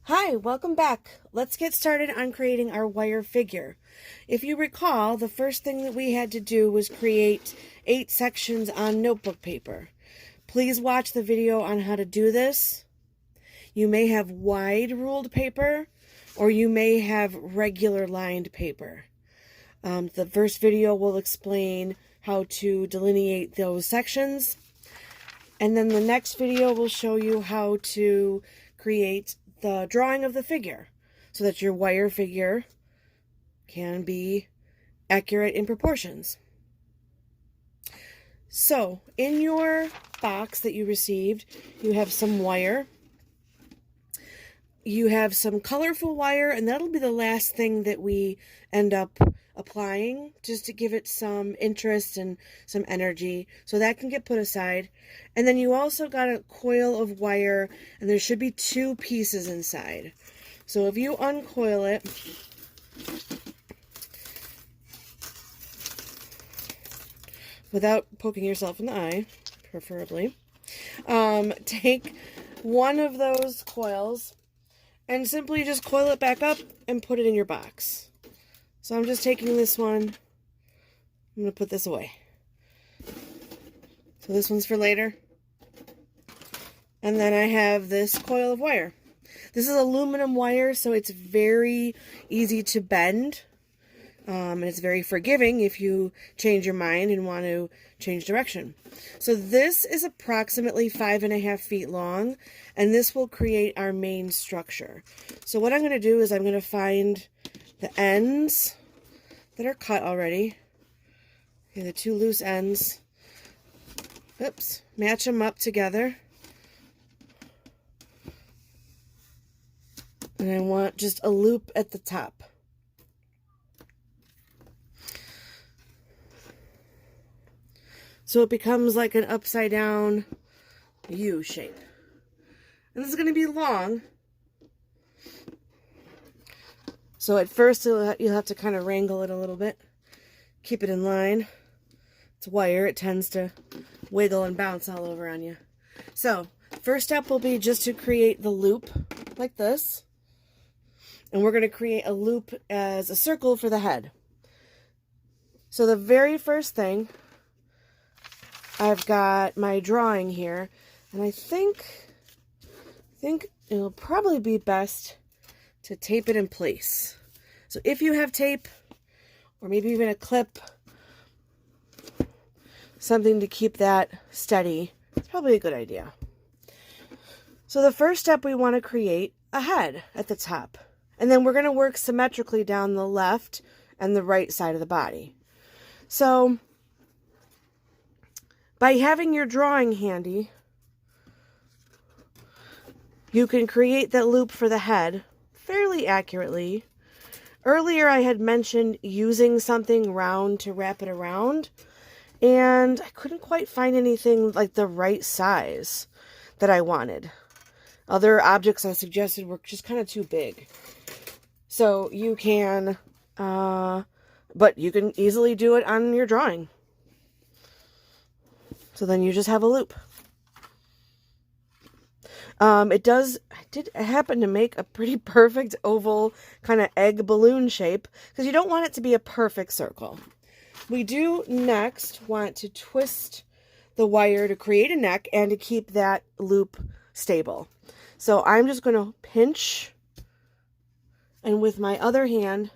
Hi, welcome back. Let's get started on creating our wire figure. If you recall, the first thing that we had to do was create 8 sections on notebook paper. Please watch the video on how to do this. You may have wide ruled paper or you may have regular lined paper. The first video will explain how to delineate those sections. And then the next video will show you how to create the drawing of the figure so that your wire figure can be accurate in proportions. So in your box that you received, you have some wire. You have some colorful wire, and that'll be the last thing that we end up applying just to give it some interest and some energy. So that can get put aside. And then you also got a coil of wire, and there should be 2 pieces inside. So if you uncoil it, without poking yourself in the eye, preferably, take one of those coils and simply just coil it back up and put it in your box. So I'm just taking this one. I'm going to put this away. So this one's for later. And then I have this coil of wire. This is aluminum wire, so it's very easy to bend. And it's very forgiving if you change your mind and want to change direction. So this is approximately 5.5 feet long, and this will create our main structure. So what I'm going to do is I'm going to find the ends that are cut already. Okay, the 2 loose ends. Oops, match them up together. And I want just a loop at the top. So it becomes like an upside down U shape. And this is going to be long. So at first you'll have to kind of wrangle it a little bit. Keep it in line. It's wire. It tends to wiggle and bounce all over on you. So first step will be just to create the loop like this. And we're going to create a loop as a circle for the head. So the very first thing, I've got my drawing here, and I think it'll probably be best to tape it in place. So if you have tape, or maybe even a clip, something to keep that steady, it's probably a good idea. So the first step, we want to create a head at the top. And then we're going to work symmetrically down the left and the right side of the body. So by having your drawing handy, you can create that loop for the head fairly accurately. Earlier I had mentioned using something round to wrap it around, and I couldn't quite find anything like the right size that I wanted. Other objects I suggested were just kind of too big. So you can, but you can easily do it on your drawing. So then you just have a loop. I did happen to make a pretty perfect oval kind of egg balloon shape because you don't want it to be a perfect circle. We do next want to twist the wire to create a neck and to keep that loop stable. So I'm just going to pinch, and with my other hand,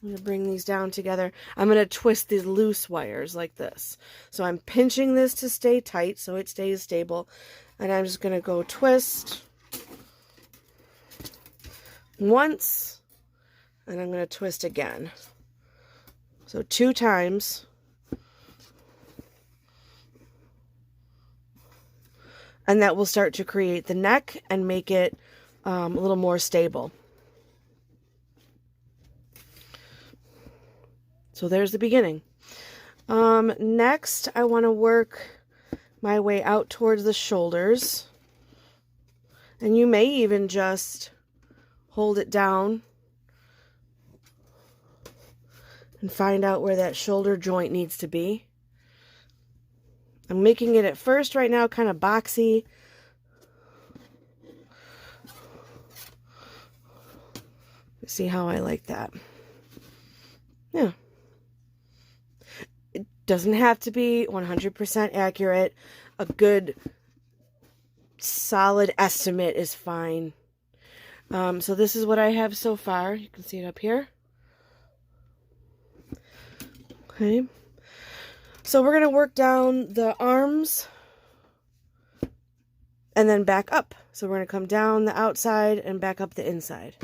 I'm going to bring these down together. I'm going to twist these loose wires like this. So I'm pinching this to stay tight so it stays stable. And I'm just going to go twist once, and I'm going to twist again. So 2 times. And that will start to create the neck and make it a little more stable. So there's the beginning. Next, I want to work my way out towards the shoulders. And you may even just hold it down and find out where that shoulder joint needs to be. I'm making it at first right now kind of boxy. See how I like that. Yeah. It doesn't have to be 100% accurate. A good solid estimate is fine. So this is what I have so far. You can see it up here. Okay. So we're going to work down the arms and then back up. So we're going to come down the outside and back up the inside.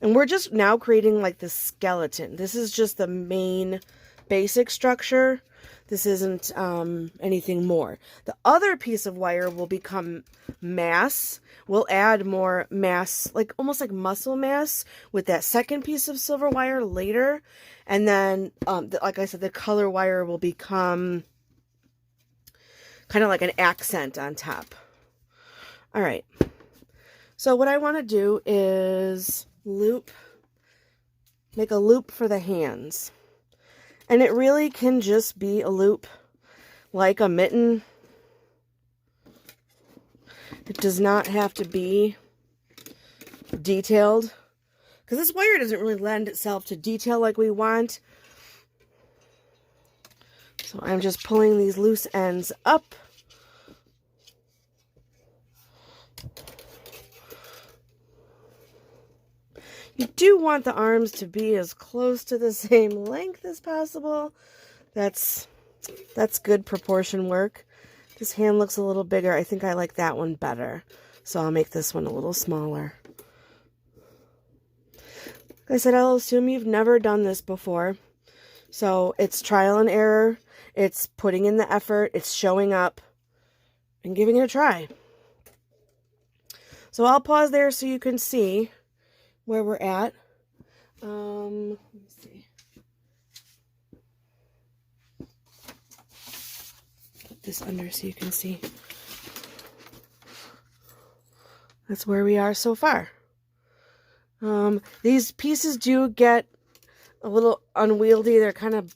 And we're just now creating like the skeleton. This is just the main basic structure. This isn't anything more. The other piece of wire will become mass. We'll add more mass, like almost like muscle mass with that second piece of silver wire later. And then, like I said, the color wire will become kind of like an accent on top. All right. So what I want to do is make a loop for the hands. And it really can just be a loop like a mitten. It does not have to be detailed, because this wire doesn't really lend itself to detail like we want. So I'm just pulling these loose ends up. You do want the arms to be as close to the same length as possible. That's good proportion work. This hand looks a little bigger. I think I like that one better. So I'll make this one a little smaller. Like I said, I'll assume you've never done this before. So it's trial and error. It's putting in the effort. It's showing up and giving it a try. So I'll pause there so you can see where we're at. Let me see. Put this under so you can see. That's where we are so far. These pieces do get a little unwieldy. They're kind of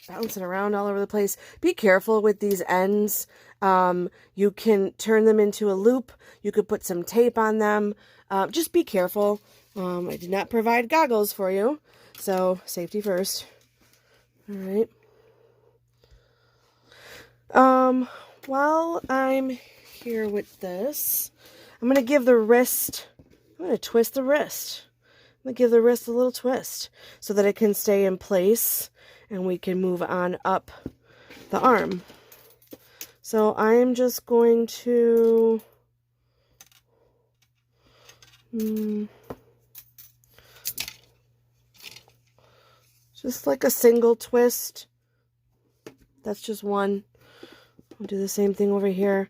bouncing around all over the place. Be careful with these ends. You can turn them into a loop. You could put some tape on them. Just be careful. I did not provide goggles for you, so safety first. All right. While I'm here with this, I'm going to give the wrist, I'm going to twist the wrist. I'm going to give the wrist a little twist so that it can stay in place and we can move on up the arm. So I'm just going to just like a single twist. That's just one. I'll do the same thing over here.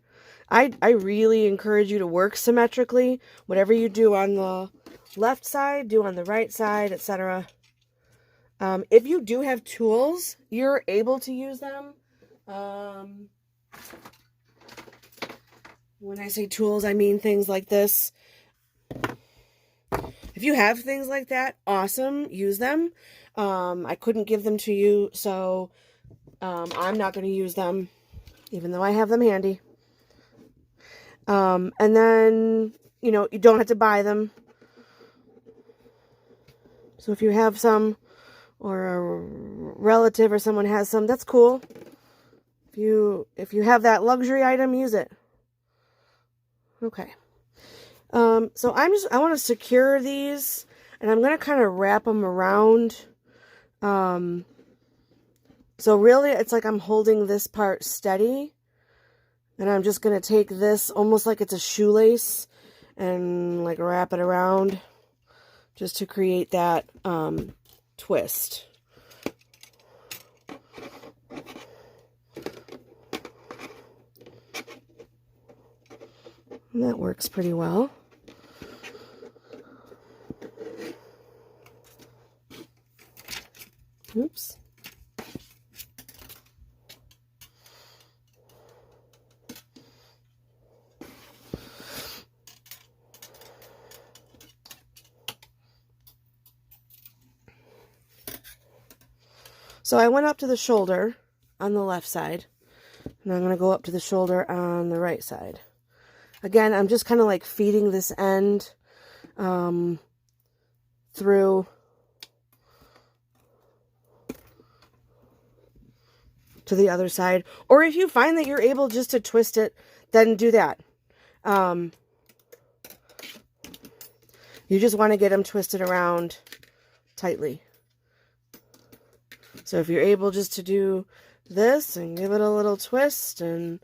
I really encourage you to work symmetrically. Whatever you do on the left side, do on the right side, etc. If you do have tools, you're able to use them. When I say tools, I mean things like this. If you have things like that, awesome, use them. I couldn't give them to you, so I'm not going to use them, even though I have them handy. And then, you know, you don't have to buy them. So if you have some, or a relative or someone has some, that's cool. If you have that luxury item, use it. Okay. So I want to secure these, and I'm going to kind of wrap them around. So really it's like I'm holding this part steady, and I'm just going to take this almost like it's a shoelace and like wrap it around just to create that twist. And that works pretty well. Oops. So I went up to the shoulder on the left side, and I'm going to go up to the shoulder on the right side. Again, I'm just kind of like feeding this end through through to the other side. Or if you find that you're able just to twist it, then do that. You just want to get them twisted around tightly. So if you're able just to do this and give it a little twist and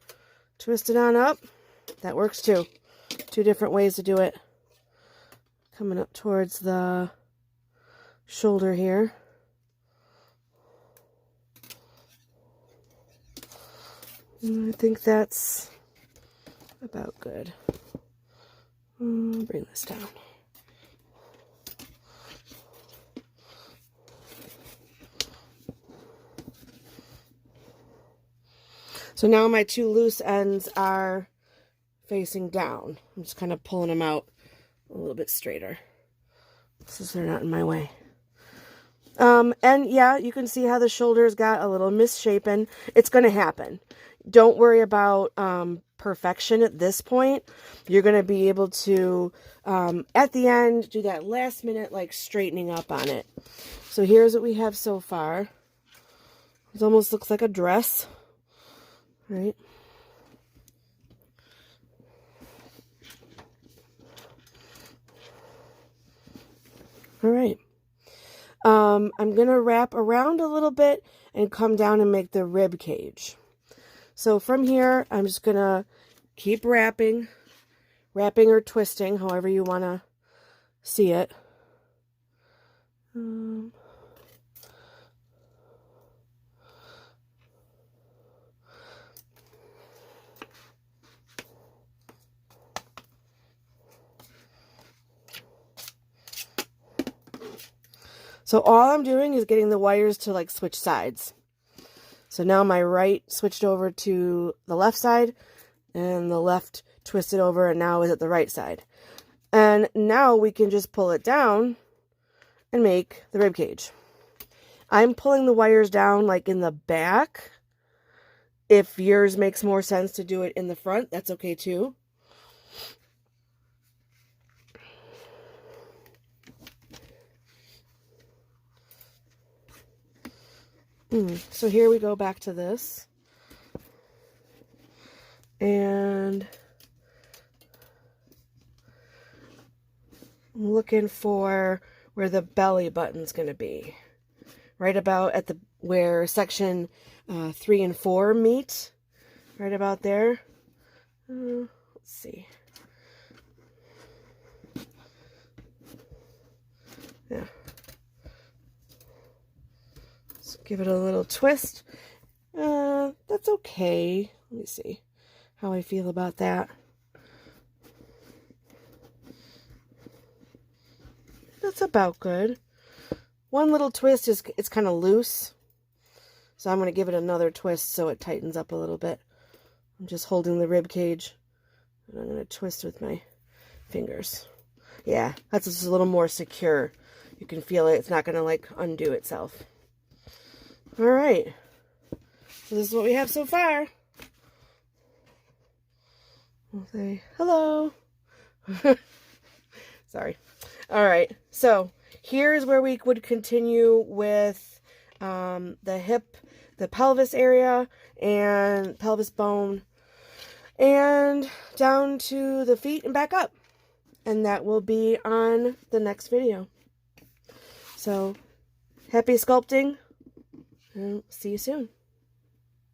twist it on up, that works too. Two different ways to do it. Coming up towards the shoulder here. I think that's about good. Bring this down. So now my two loose ends are facing down. I'm just kind of pulling them out a little bit straighter so they're not in my way. And yeah, you can see how the shoulders got a little misshapen. It's going to happen. Don't worry about perfection at this point. You're going to be able to, at the end, do that last minute, like, straightening up on it. So here's what we have so far. It almost looks like a dress, right? All right. I'm going to wrap around a little bit and come down and make the rib cage. So from here, I'm just going to keep wrapping or twisting, however you want to see it. So all I'm doing is getting the wires to, like, switch sides. So now my right switched over to the left side, and the left twisted over and now is at the right side. And now we can just pull it down and make the rib cage. I'm pulling the wires down like in the back. If yours makes more sense to do it in the front, that's okay too. So here we go back to this. And I'm looking for where the belly button's going to be. Right about at where section 3 and 4 meet. Right about there. Let's see. Yeah. Let's give it a little twist. That's okay. Let me see how I feel about that. That's about good. One little twist is it's kind of loose. So I'm going to give it another twist so it tightens up a little bit. I'm just holding the rib cage. And I'm going to twist with my fingers. Yeah, that's just a little more secure. You can feel it. It's not going to, like, undo itself. All right. So this is what we have so far. We'll say hello. Sorry. All right. So here's where we would continue with the hip, the pelvis area, and pelvis bone, and down to the feet and back up. And that will be on the next video. So happy sculpting, and see you soon.